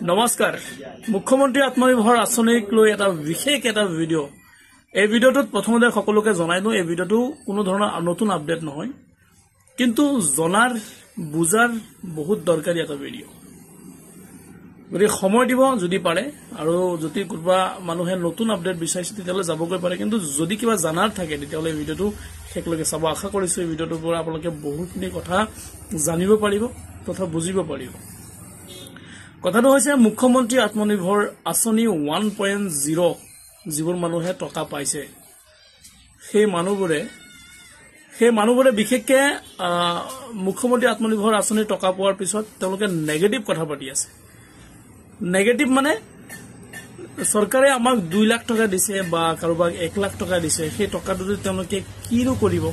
নমস্কাৰ মুখ্যমন্ত্ৰী আত্মনিৰ্ভৰ আঁচনিক লৈ এটা বিশেষ এটা ভিডিঅ' এই ভিডিঅ'টোত প্ৰথমতে সকলোকে জনাই দিওঁ এই ভিডিঅ'টো কোনো ধৰণৰ নতুন আপডেট নহয় কিন্তু জনাৰ বুজাৰ বহুত দৰকাৰী এটা ভিডিঅ' গতিকে সময় দিব যদি পাৰে আৰু যদি কোনোবা মানুহে নতুন আপডেট বিচাৰিছে তেতিয়াহ'লে যাবগৈ পাৰে কিন্তু যদি কিবা জানাৰ থাকে তেতিয়াহ'লে এই ভিডিঅ'টো শেষলৈকে চাব আশা কৰিছো এই ভিডিঅ'টোৰ পৰা আপোনালোকে বহুতখিনি কথা জানিব পাৰিব তথা বুজিব পাৰিব কথাটো হৈছে মুখ্যমন্ত্ৰী আত্মনিৰ্ভৰ আঁচনি 1.0 যিবোৰ মানুহে টকা পাইছে সেই মানুহবোৰে বিশেষকে মুখ্যমন্ত্ৰী আত্মনিৰ্ভৰ আঁচনি টকা পোৱাৰ পিছত তেওঁলোকে নেগেটিভ কথা পাতি আছে নেগেটিভ মানে চৰকাৰে আমাক 2 লাখ টকা দিছে বা কাৰোবাক 1 লাখ টকা দিছে সেই টকাটো তেওঁলোকে কিনো কৰিব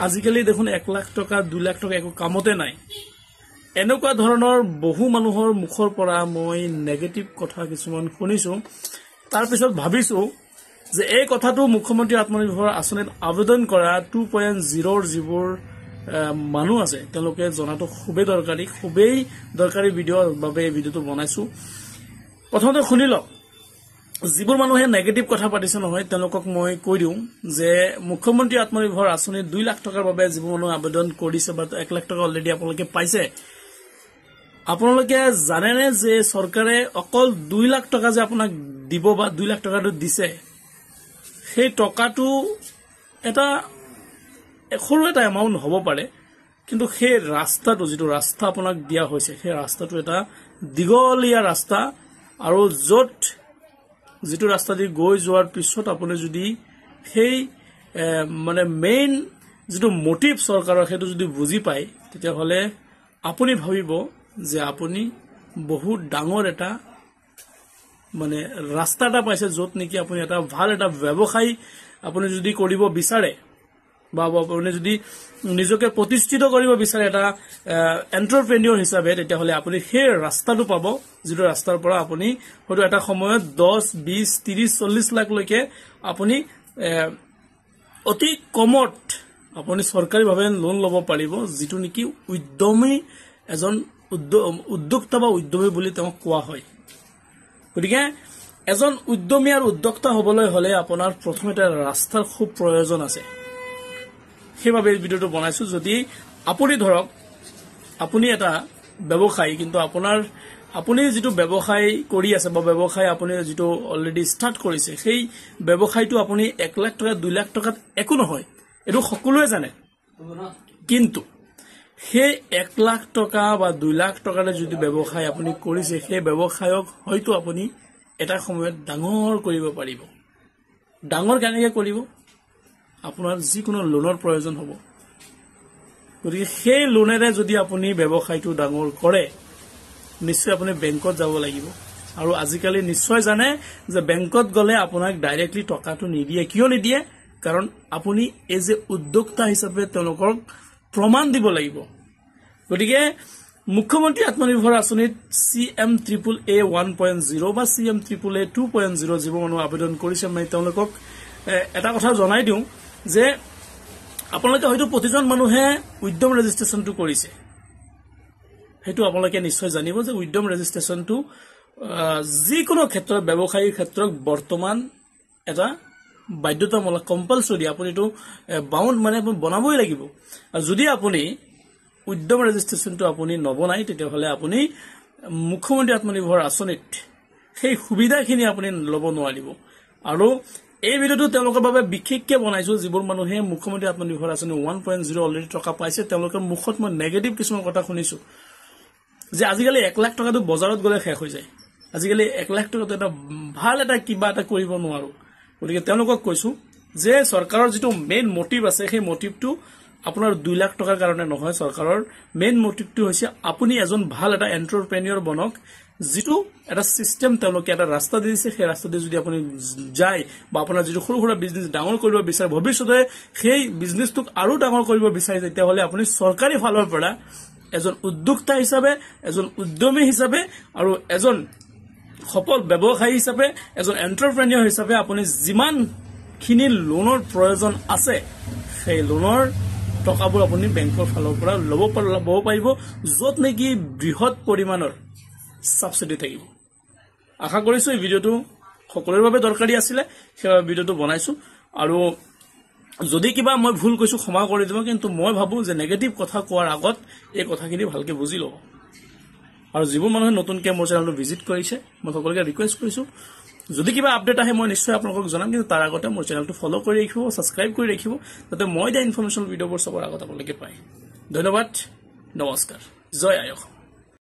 আজিকালি দেখোন 1 লাখ টকা 2 লাখ টকা একো কামতে নাই এনেকুৱা ধৰণৰ বহু মানুহৰ মুখৰ পৰা মই নেগেটিভ কথা কিছুমান শুনিছো তাৰ পিছত ভাবিছো যে এই কথাটো মুখ্যমন্ত্ৰী আত্মনিৰ্ভৰ আঁচনিত আবেদন কৰা 2.0 ৰ যিবোৰ মানুহ আছে তেওঁলোকে জনাটো খুবেই দৰকাৰী ভিডিঅ'ৰ বাবে এই ভিডিঅ'টো বনাইছো প্ৰথমতে শুনি লওক যিবোৰ মানুহে নেগেটিভ কথা পাতিছে নহয় তেওঁলোকক মই কৈ দিওঁ যে মুখ্যমন্ত্ৰী আত্মনিৰ্ভৰ আঁচনিত 2 লাখ টকাৰ বাবে যিবোৰ মানুহ আবেদন কৰিছে বা 1 লাখ টকা অলৰেডি আপোনালোকে পাইছে আপোনালোকে জানেনে যে চৰকাৰে অকল 2 লাখ টকা যে আপোনাক দিব বা 2 লাখ টকাটো দিছে সেই টকাটো এটা সৰু এটা এমাউণ্ট হ'ব পাৰে কিন্তু সেই ৰাস্তাটো যিটো ৰাস্তা আপোনাক দিয়া হৈছে সেই ৰাস্তাটো এটা দীঘলীয়া ৰাস্তা আৰু যিটো ৰাস্তা দি গৈ যোৱাৰ পিছত আপুনি যদি সেই মানে মেইন যিটো মোটিভ চৰকাৰৰ সেইটো যদি বুজি পায় তেতিয়াহ'লে আপুনি ভাবিব যে আপুনি বহুত ডাঙৰ এটা মানে ৰাস্তা এটা পাইছে য'ত নেকি আপুনি এটা ভাল এটা ব্যৱসায় আপুনি যদি কৰিব বিচাৰে বা আপুনি যদি নিজকে প্ৰতিষ্ঠিত কৰিব বিচাৰে এটা এন্টাৰপ্ৰেনিয়ৰ হিচাপে তেতিয়াহ'লে আপুনি সেই ৰাস্তাটো পাব যিটো ৰাস্তাৰ পৰা আপুনি হয়তো এটা সময়ত 10 20 30 40 লাখ লৈকে আপুনি অতি কমত আপুনি চৰকাৰীভাৱে লোন ল'ব পাৰিব যিটো নেকি উদ্যমী এজন উদ্যোক্তা বা উদ্যমী বুলি তেওঁক কোৱা হয় গতিকে এজন উদ্যমী আৰু উদ্যোক্তা হ'বলৈ হ'লে আপোনাৰ প্ৰথমতে ৰাস্তাৰ খুব প্ৰয়োজন আছে সেইবাবে এই ভিডিঅ'টো বনাইছো যদি আপুনি ধৰক আপুনি এটা ব্যৱসায়ী কিন্তু আপুনি যিটো ব্যৱসায় কৰি আছে বা ব্যৱসায় আপুনি যিটো অলৰেডি ষ্টাৰ্ট কৰিছে সেই ব্যৱসায়টো আপুনি 1 লাখ টকা 2 লাখ টকাত একো নহয় এইটো সকলোৱে জানে কিন্তু সেই 1 লাখ টকা বা 2 লাখ টকাৰে যদি ব্যৱসায় আপুনি কৰিছে সেই ব্যৱসায়ক হয়তো আপুনি এটা সময়ত ডাঙৰ কৰিব পাৰিব ডাঙৰ কেনেকৈ কৰিব আপোনাৰ যিকোনো লোনৰ প্ৰয়োজন হ'ব গতিকে সেই লোনেৰে যদি আপুনি ব্যৱসায়টো ডাঙৰ কৰে নিশ্চয় আপুনি বেংকত যাব লাগিব আৰু আজিকালি নিশ্চয় জানে যে বেংকত গ'লে আপোনাক ডাইৰেক্টলি টকাটো নিদিয়ে কিয় নিদিয়ে কাৰণ আপুনি এজ এ উদ্যোক্তা হিচাপে তেওঁলোকক প্ৰমাণ দিব লাগিব গতিকে মুখ্যমন্ত্ৰী আত্মনিৰ্ভৰ আঁচনিত CMAAA 1.0 বা CMAAA 2.0 যিবোৰ মানুহ আবেদন কৰিছে মই তেওঁলোকক এটা কথা জনাই দিওঁ যে আপোনালোকে হয়তো প্ৰতিজন মানুহে উদ্যম ৰেজিষ্ট্ৰেচনটো কৰিছে সেইটো আপোনালোকে নিশ্চয় জানিব যে উদ্যম ৰেজিষ্ট্ৰেচনটো যিকোনো ক্ষেত্ৰত ব্যৱসায়িক ক্ষেত্ৰত বৰ্তমান এটা বাধ্যতামূলক কম্পালসৰি আপুনিটো বাউণ্ড মানে বনাবই লাগিব আৰু যদি আপুনি উদ্যম ৰেজিষ্ট্ৰেচনটো আপুনি নবনাই তেতিয়াহ'লে আপুনি মুখ্যমন্ত্ৰী আত্মনিৰ্ভৰ আঁচনিত সেই সুবিধাখিনি আপুনি ল'ব নোৱাৰিব আৰু এই ভিডিঅ'টো তেওঁলোকৰ বাবে বিশেষকৈ বনাইছো যিবোৰ মানুহে মুখ্যমন্ত্ৰী আত্মনিৰ্ভৰ আঁচনি 1.0 অলৰেডি টকা পাইছে তেওঁলোকৰ মুখত মই নেগেটিভ কিছুমান কথা শুনিছো যে আজিকালি 1 লাখ টকাটো বজাৰত গ'লে শেষ হৈ যায় আজিকালি 1 লাখ টকাটো এটা ভাল এটা কিবা এটা কৰিব নোৱাৰো গতিকে তেওঁলোকক কৈছো যে চৰকাৰৰ যিটো মেইন মোটিভ আছে সেই মোটিভটো আপোনাৰ 2 লাখ টকাৰ কাৰণে নহয় চৰকাৰৰ মেইন মোটিভটো হৈছে আপুনি এজন ভাল এটা এন্টাৰপ্ৰেনিয়ৰ বনক যিটো এটা সিস্টেম তেওঁলোকে এটা ৰাস্তা দিছে সেই ৰাস্তাতে যদি আপুনি যায় বা আপোনাৰ যিটো সৰু বিজনেছ ডাঙৰ কৰিব বিচাৰে ভৱিষ্যতে সেই বিজনেছটোক আৰু ডাঙৰ কৰিব বিচাৰে তেতিয়াহ'লে আপুনি চৰকাৰী ফালৰ পৰা এজন উদ্যোক্তা হিচাপে এজন উদ্যমী হিচাপে আৰু এজন সফল ব্যৱসায়ী হিচাপে এজন এন্টাৰপ্ৰেনিয়ৰ হিচাপে আপুনি যিমানখিনি লোনৰ প্ৰয়োজন আছে সেই লোনৰ টকাবোৰ আপুনি বেংকৰ ফালৰ পৰা ল'ব পাৰিব য'ত নেকি বৃহৎ পৰিমাণৰ সাবসিডি থাকিব আশা কৰিছো এই ভিডিওটো সকলোৰে বাবে দৰকাৰী আছিলে সেই ভিডিওটো বনাইছো আৰু যদি কিবা মই ভুল কৈছো ক্ষমা কৰি দিব কিন্তু মই ভাবো যে নেগেটিভ কথা কোৱাৰ আগত এই কথাখিনি ভালকে বুজি লব আৰু যিবোৰ মানুহে নতুনকৈ মোৰ চেনেলটো ভিজিট কৰিছে মই সকলোকে ৰিকুৱেষ্ট কৰিছো যদি কিবা আপডেট আহে মই নিশ্চয় আপোনালোকক জনাম কিন্তু তাৰ আগতে মোৰ চেনেলটো ফলো কৰি ৰাখিব সাবস্ক্ৰাইব কৰি ৰাখিব যাতে মই দিয়া ইনফৰমেশন ভিডিঅ'বোৰ সবৰ আগত আপোনালোকে পায় ধন্যবাদ নমস্কাৰ জয় আই অসম